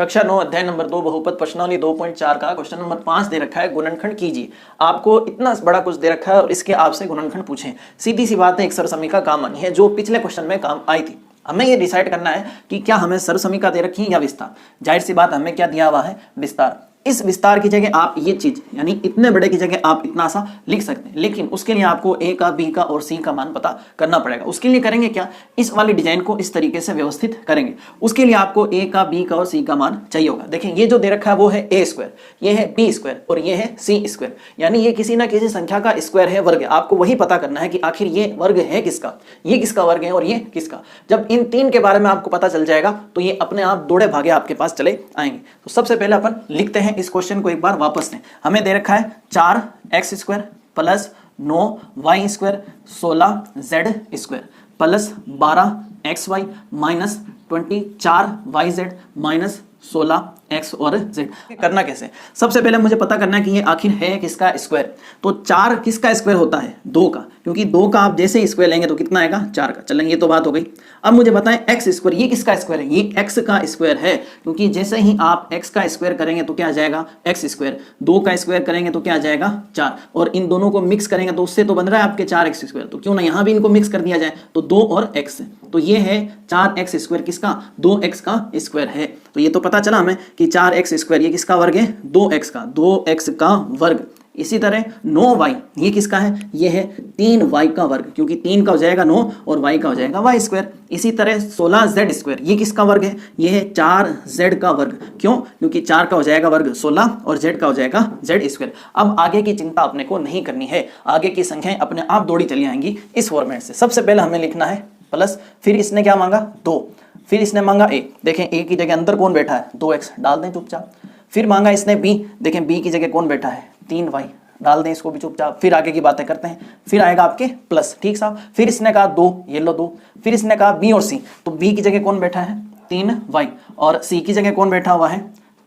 कक्षा 9 अध्याय नंबर 2 बहुपद प्रश्नावली 2.4 का क्वेश्चन नंबर 5 दे रखा है, गुणनखंड कीजिए। आपको इतना बड़ा कुछ दे रखा है और इसके आपसे गुणनखंड पूछे। सीधी सी बात है, एक सरसमीका काम आनी है जो पिछले क्वेश्चन में काम आई थी। हमें ये डिसाइड करना है कि क्या हमें सरसमीका दे रखी है या विस्तार। जाहिर सी बात, हमें क्या दिया हुआ है, विस्तार। इस विस्तार की जगह आप ये चीज यानी इतने बड़े की जगह आप इतना सा लिख सकते हैं, लेकिन उसके लिए आपको ए का, बी का और सी का मान पता करना पड़ेगा। उसके लिए करेंगे क्या, इस वाली डिजाइन को इस तरीके से व्यवस्थित करेंगे। उसके लिए आपको ए का, बी का और सी का मान चाहिए होगा। देखिए ये जो दे रखा है वो है ए स्क्वायर, ये है बी स्क्वायर और ये है सी स्क्वायर, यानी ये किसी ना किसी संख्या का स्क्वायर है, वर्ग है। आपको वही पता करना है कि आखिर ये वर्ग है किसका, ये किसका वर्ग है और ये किसका। जब इन तीन के बारे में आपको पता चल जाएगा तो ये अपने आप दौड़े भागे आपके पास चले आएंगे। तो सबसे पहले अपन लिखते हैं इस क्वेश्चन को एक बार वापस से। हमें दे रखा है 4x square plus 9y square 16z square plus 12xy minus 24yz minus 16x और z। करना कैसे, सबसे पहले मुझे पता करना है कि ये आखिर है किसका स्क्वायर। तो 4 किसका स्क्वायर होता है, 2 का, क्योंकि 2 का आप जैसे स्क्वायर लेंगे तो कितना आएगा, 4 का। चलेंगे, ये तो बात हो गई। अब मुझे बताएं x स्क्वायर, ये किसका स्क्वायर है, ये x का स्क्वायर है, क्योंकि जैसे ही आप x का स्क्वायर करेंगे तो क्या आ जाएगा, x स्क्वायर। 2 का स्क्वायर करेंगे तो क्या आ जाएगा, 4, और इन दोनों को मिक्स करेंगे तो उससे तो बन रहा है आपके 4x स्क्वायर। तो क्यों ना यहाँ भी इनको मिक्स कर दिया जाए, तो 2 और x, तो ये है 4x स्क्वायर किसका, 2x का स्क्वायर है। तो ये तो पता चला हमें कि 4x स्क्वायर ये किसका वर्ग है, 2x का, 2x का वर्ग। इसी तरह 9y ये किसका है, ये है 3y का वर्ग, क्योंकि 3 का हो जाएगा 9 और y का हो जाएगा y स्क्वायर। इसी तरह 16z स्क्वायर ये किसका वर्ग है, ये है 4z का वर्ग। क्यों, क्योंकि 4 का हो जाएगा वर्ग 16 और z का हो जाएगा z स्क्वायर। अब आगे की चिंता अपने को नहीं करनी है, आगे की संख्याएं अपने आप दौड़ी चली आएंगी इस फॉर्मेट से। सबसे पहले हमें लिखना है प्लस, फिर इसने क्या मांगा 2, फिर इसने मांगा a। देखें a की जगह अंदर कौन बैठा है, 2x, डाल दें चुपचाप। फिर मांगा इसने b, देखें b की जगह कौन बैठा है, 3y, डाल दें इसको भी चुपचाप। फिर आगे की बातें करते हैं, फिर आएगा आपके प्लस, ठीक साहब। फिर इसने कहा 2, ये लो 2। फिर इसने कहा b और c, तो b की जगह कौन बैठा है, 3y, और c की जगह कौन बैठा हुआ है,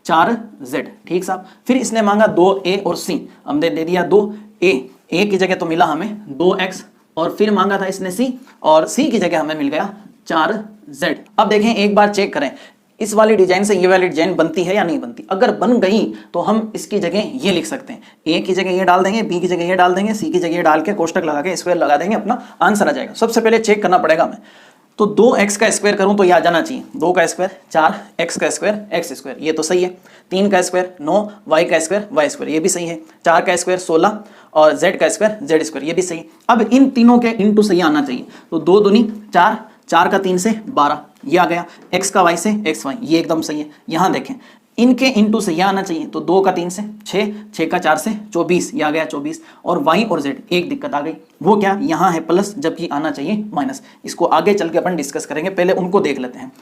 4z, ठीक साहब। फिर इसने मांगा 2a और c, हमने दे दिया 2a, a की जगह तो मिला हमें 2x, और फिर मांगा था इसने c, और c की जगह हमें मिल गया 4z। अब देखें एक बार चेक करें, इस वाली डिजाइन से ये वाली डिजाइन बनती है या नहीं बनती। अगर बन गई तो हम इसकी जगह ये लिख सकते हैं, a की जगह ये डाल देंगे, b की जगह ये डाल देंगे, c की जगह ये डाल के कोष्टक लगा के स्क्वायर लगा देंगे, अपना आंसर आ जाएगा। सबसे पहले चेक करना पड़ेगा हमें, तो 2x का स्क्वायर करूं तो ये आ जाना चाहिए, 2 का स्क्वायर 4, x का स्क्वायर x स्क्वायर, ये तो सही है। 3 का स्क्वायर 9, y का स्क्वायर y स्क्वायर, ये भी सही है। 4 का स्क्वायर 16 और z का स्क्वायर z स्क्वायर, ये भी सही। अब इन तीनों के इंटू सही आना चाहिए, तो 2 दूनी 4, 4 का 3 से 12, ये आ गया। x का y से xy, ये एकदम सही है। यहाँ देखें इनके इंटू से यह आना चाहिए, तो 2 का 3 से 6, 6 का 4 से 24, ये आ गया 24। और y और z एक दिक्कत आ गई, वो क्या, यहाँ है प्लस जबकि आना चाहिए माइनस। इसको आगे चल के अपन डिस्कस करेंगे, पहले उनको देख लेते हैं।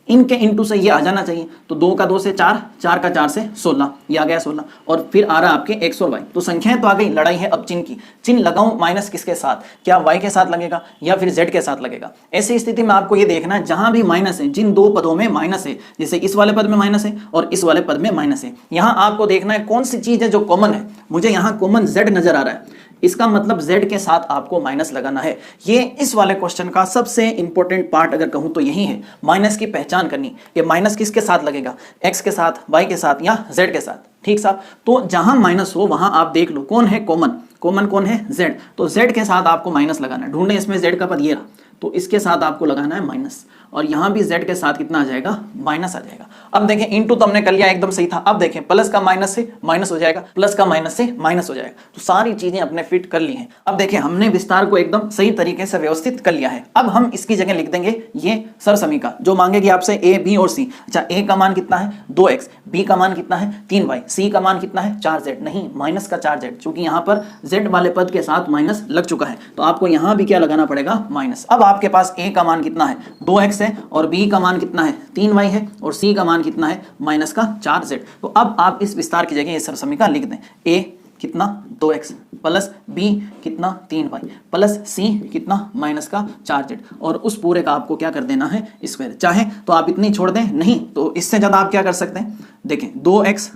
इनके इंटू से ये आ जाना चाहिए, तो 2 का 2 से 4, 4 का 4 से 16, ये आ गया 16, और फिर आ रहा आपके x और y। तो संख्याएं तो आ गई, लड़ाई है अब चिन्ह की। चिन्ह लगाऊं माइनस किसके साथ, क्या y के साथ लगेगा या फिर z के साथ लगेगा। ऐसी स्थिति में आपको ये देखना है जहां भी माइनस है, जिन दो पदों में माइनस है, जैसे इस वाले पद में माइनस है और इस वाले पद में माइनस है, यहां आपको देखना है कौन सी चीज है जो कॉमन है। मुझे यहाँ कॉमन z नजर आ रहा है, इसका मतलब z के साथ आपको माइनस लगाना है। ये इस वाले क्वेश्चन का सबसे इंपॉर्टेंट पार्ट अगर कहूं तो यही है, माइनस की पहचान करनी। ये माइनस किसके साथ लगेगा, x के साथ, y के साथ या z के साथ, ठीक साहब। तो जहां माइनस हो वहां आप देख लो कौन है कॉमन, कॉमन कौन है, z। तो z के साथ आपको माइनस लगाना है। ढूंढे इसमें z का पद ये रहा, तो इसके साथ आपको लगाना है माइनस, और यहां भी z के साथ कितना आ जाएगा, माइनस आ जाएगा। अब देखें इनटू तो हमने कर लिया, एकदम सही था। अब देखें प्लस का माइनस से माइनस हो जाएगा, प्लस का माइनस से माइनस हो जाएगा। तो सारी चीजें अपने फिट कर ली हैं। अब देखें हमने विस्तार को एकदम सही तरीके से व्यवस्थित कर लिया है। अब हम इसकी जगह लिख देंगे ये सरसमीका जो मांगेगी आपसे a, b और c। अच्छा, a का मान कितना है 2x, b का मान कितना है 3y, c का मान कितना है 4z, नहीं माइनस का 4z, क्योंकि यहाँ पर z वाले पद के साथ माइनस लग चुका है, तो आपको यहाँ भी क्या लगाना पड़ेगा, माइनस। अब आपके पास a का मान कितना है 2x है, और b का मान कितना है 3y है, और c का मान कितना है माइनस का 4z। तो अब आप इस विस्तार की जगह ये सरसमीका लिख दें, a कितना 2x प्लस b कितना 3y प्लस c कितना माइनस का 4z, और उस पूरे का आपको क्या कर देना है, स्क्वायर। चाहे तो आप इतनी छोड़ दें, नहीं तो इससे ज़्यादा आप क्या कर सकते हैं, देखें 2x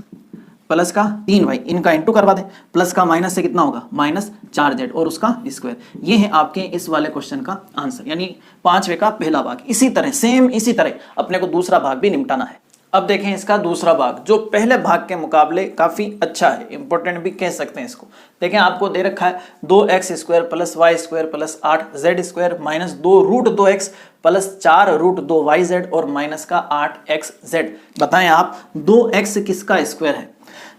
प्लस का 3y, इनका इंटू करवा दें, प्लस का माइनस से कितना होगा, माइनस 4z और उसका स्क्वायर। ये है आपके इस वाले क्वेश्चन का आंसर, यानी 5वें का पहला भाग। इसी तरह सेम इसी तरह अपने को दूसरा भाग भी निपटाना है। अब देखें इसका दूसरा भाग, जो पहले भाग के मुकाबले काफी अच्छा है, इंपॉर्टेंट भी कह सकते हैं इसको। देखें आपको दे रखा है 2x² plus y² plus 8z² minus 2√2x plus 4√2yz और माइनस का 8xz। बताएं आप 2x किसका स्क्वायर है?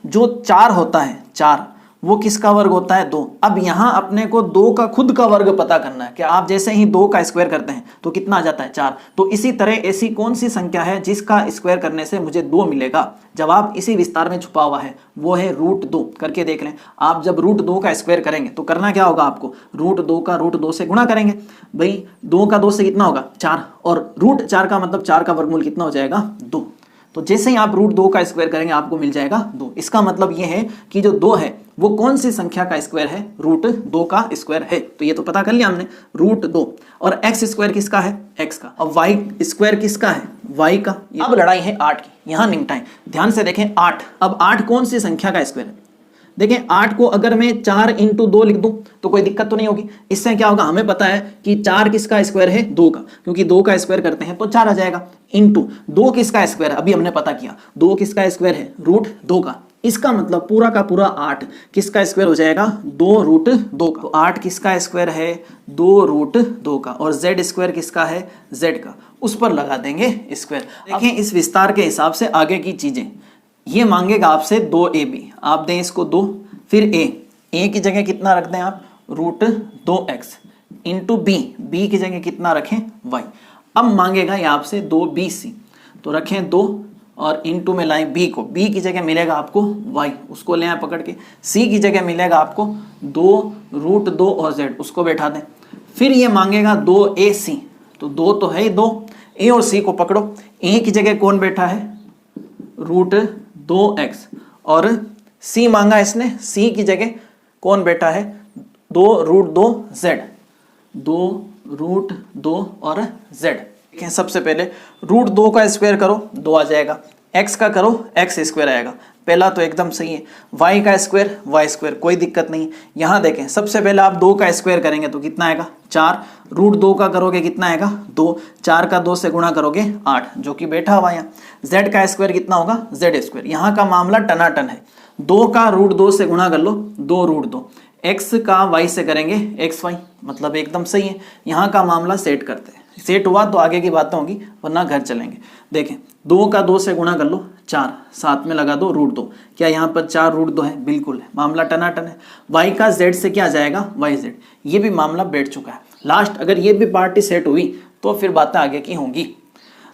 जो 4 होता है 4 वो किसका वर्ग होता है? 2। अब यहां अपने को 2 का खुद का वर्ग पता करना है कि आप जैसे ही 2 का स्क्वायर करते हैं तो कितना आ जाता है? 4। तो इसी तरह ऐसी कौन सी संख्या है जिसका स्क्वायर करने से मुझे 2 मिलेगा? जवाब इसी विस्तार में छुपा हुआ है, वो है √2। करके देख लें आप, जब √2 का स्क्वायर करेंगे तो करना क्या होगा आपको? √2 का √2 से गुणा करेंगे। भाई 2 का 2 से कितना होगा? 4, और √4 का मतलब 4 का वर्गमूल कितना हो जाएगा? 2। तो जैसे ही आप √2 का स्क्वायर करेंगे आपको मिल जाएगा 2। इसका मतलब ये है कि जो 2 है वो कौन सी संख्या का स्क्वायर है? √2 का स्क्वायर है। तो ये तो पता कर लिया हमने, √2। और x² किसका है? x का। अब y² किसका है? y का। अब लड़ाई है 8 की, यहां निपटाएं। ध्यान से देखें 8। अब 8 कौन सी संख्या का स्क्वायर है? देखें 8 को अगर मैं 4 × 2 लिख दूं तो कोई दिक्कत तो नहीं होगी। इससे क्या होगा? हमें पता है कि 4 किसका स्क्वायर है? 2 का, क्योंकि 2 का स्क्वायर करते हैं तो 4 आ जाएगा। इंटू 2 किसका स्क्वायर है? अभी हमने पता किया 2 किसका स्क्वायर है? √2 का। इसका मतलब पूरा का पूरा 8 किसका स्क्वायर हो जाएगा? 2√2 का। तो 8 किसका स्क्वायर है? 2√2 का। और z² किसका है? z का। उस पर लगा देंगे स्क्वायर। देखें इस विस्तार के हिसाब से आगे की चीजें, ये मांगेगा आपसे 2ab, आप दें इसको 2, फिर a की जगह कितना रख दें आप? √2x इंटू b की जगह कितना रखें? y। अब मांगेगा ये आपसे 2bc, तो रखें 2 और इंटू में लाएं b को। b की जगह मिलेगा आपको y, उसको ले आए पकड़ के। c की जगह मिलेगा आपको 2√2 और z, उसको बैठा दें। फिर ये मांगेगा 2ac, तो 2 तो है ही 2, a और c को पकड़ो। a की जगह कौन बैठा है? √2x। और c मांगा इसने, c की जगह कौन बैठा है? 2√2z। 2√2 और z। सबसे पहले √2 का स्क्वायर करो 2 आ जाएगा, x का करो x² आएगा। पहला तो एकदम सही है। y का स्क्वायर y², कोई दिक्कत नहीं। यहाँ देखें सबसे पहले आप 2 का स्क्वायर करेंगे तो कितना आएगा? 4। √2 का करोगे कितना आएगा? 2। 4 का 2 से गुणा करोगे 8, जो कि बैठा हुआ यहाँ। z का स्क्वायर कितना होगा? z²। यहाँ का मामला टनाटन है। 2 का √2 से गुणा कर लो, 2√2। x का y से करेंगे xy, मतलब एकदम सही है। यहाँ का मामला सेट करते हैं, सेट हुआ तो आगे की बातें होंगी, वरना घर चलेंगे। देखें 2 का 2 से गुणा कर लो 4, साथ में लगा दो √2। क्या यहाँ पर 4√2 है? बिल्कुल है। मामला टनाटन है। y का z से क्या जाएगा? yz। ये भी मामला बैठ चुका है। लास्ट अगर ये भी पार्टी सेट हुई तो फिर बातें आगे की होंगी।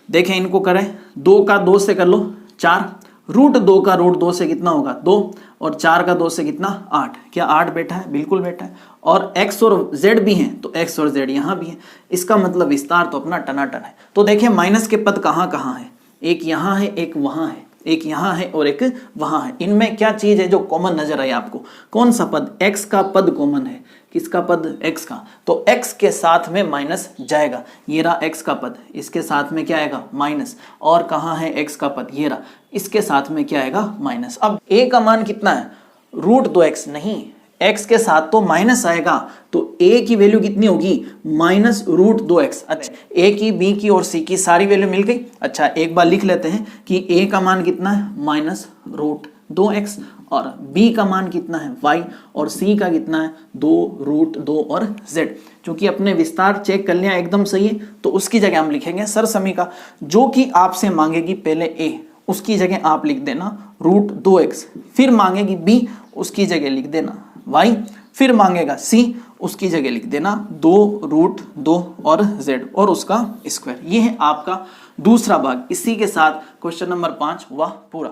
देखें इनको करें, 2 का 2 से कर लो 4, √2 का √2 से कितना होगा? 2, और 4 का 2 से कितना? 8। क्या 8 बैठा है? बिल्कुल बैठा है। और x और z भी हैं तो x और z यहाँ भी है। इसका मतलब विस्तार तो अपना टनाटन है। तो देखिए माइनस के पद कहाँ कहाँ है? एक यहाँ है, एक वहाँ है, एक यहाँ है और एक वहाँ है। इनमें क्या चीज है जो कॉमन नजर आई आपको? कौन सा पद? x का पद कॉमन है। किसका पद? x का। तो x के साथ में माइनस जाएगा। ये रहा x का पद, इसके साथ में क्या आएगा? माइनस। और कहाँ है x का पद? ये रहा, इसके साथ में क्या आएगा? माइनस। अब a का मान कितना है? √2x। नहीं, x के साथ तो माइनस आएगा, तो a की वैल्यू कितनी होगी? -√2x। अच्छा, a की, b की और c की सारी वैल्यू मिल गई। अच्छा एक बार लिख लेते हैं कि a का मान कितना है? -√2x, और b का मान कितना है? y, और c का कितना है? 2√2 और z। क्योंकि अपने विस्तार चेक कर लिया एकदम सही है, तो उसकी जगह हम लिखेंगे सरसमीका। जो कि आपसे मांगेगी पहले a, उसकी जगह आप लिख देना √2x। फिर मांगेगी b, उसकी जगह लिख देना y। फिर मांगेगा c, उसकी जगह लिख देना 2√2 और z और उसका स्क्वायर। ये है आपका दूसरा भाग। इसी के साथ क्वेश्चन नंबर 5 हुआ पूरा।